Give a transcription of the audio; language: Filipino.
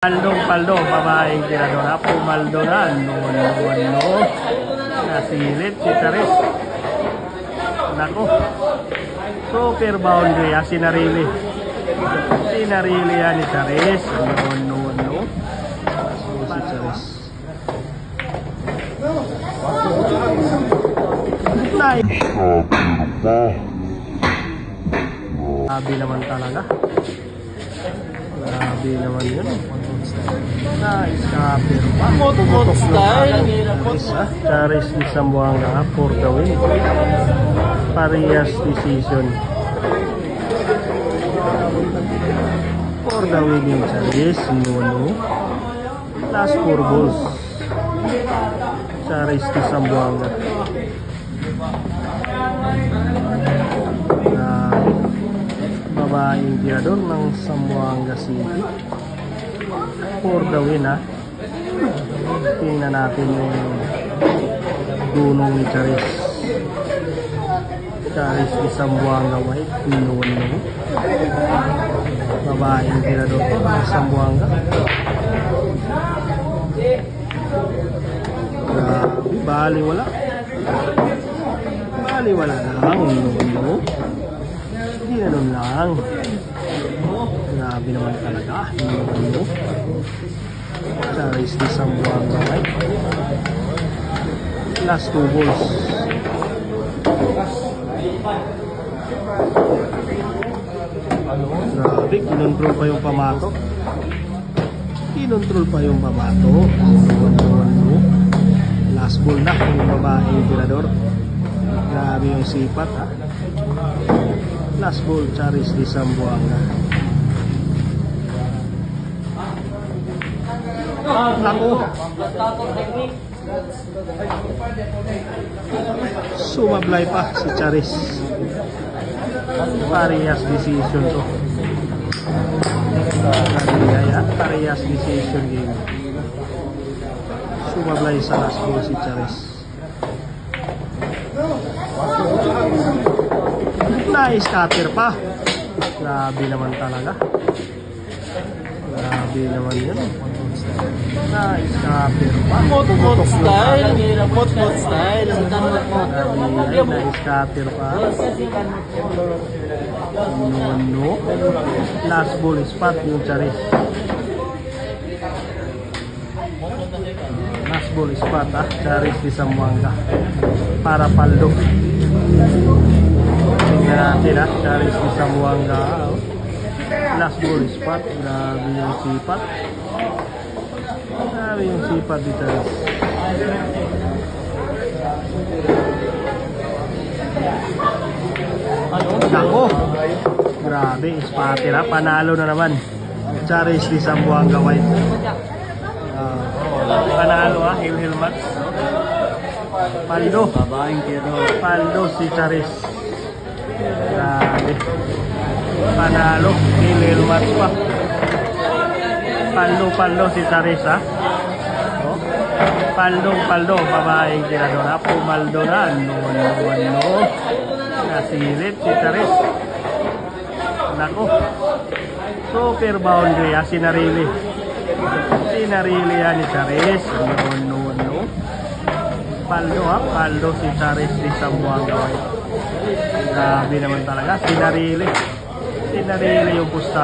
Paldong, babaeng tiradora, Pumaldoran, no, nasilip si Charis. Nako, super boundary, sinarili yan ni Charis, no, so si Charis. Nice. Grabe naman talaga. Grabe naman yun. Nice capper pa. Moto style. Charis di Zamboanga for the win. Parehas decision. For the winning Charis. No. Last 4 balls. Charis di Zamboanga. Babaeng tirador ng Zamboanga City for the win, ha. Tingnan natin yung dunong ni Charis di Zamboanga White, no. Babaeng tirador ng Zamboanga. Baliwala lang, no. Ganun lang. Grabe naman talaga. No. Charis di Zamboanga White. Last 2 balls. Grabe, kinontrol pa yung pamato. No. Last ball na yung babaeng tirador. Grabe yung sipat, ha. Last ball, Charis di Zamboanga. Nako. Sumablay pa si Charis. Parehas decision to. Parehas decision game. Sumablay sa last ball si Charis. Nice cutter pa. Grabe naman talaga. Grabe naman yun. Nice cutter pa. Moto style. Nice cutter pa. No. Last ball spot yung Charis. Last ball spot, ha. Charis di Zamboanga. Para paldo. Tingnan natin, ha. Charis di Zamboanga. Last ball spot. Grabe yung sipat. Grabe yung sipat di Charis. Nako. Grabe, spatter, ha. Panalo na naman. Charis di Zamboanga White. Panalo, ha. Hill match. Paldo si Charis. Grabe. Panalo. Hill match pa. Paldo si Charis, ha. Oh. Paldo. Babaeng tirador, ha. Pumaldoran. No. Nasilip si Charis. Nako. Super boundary, ha. Sinarili yan ni Charis. No. Paldo si Charis di Zamboanga White. Grabe naman talaga. Sinarili yung pusta.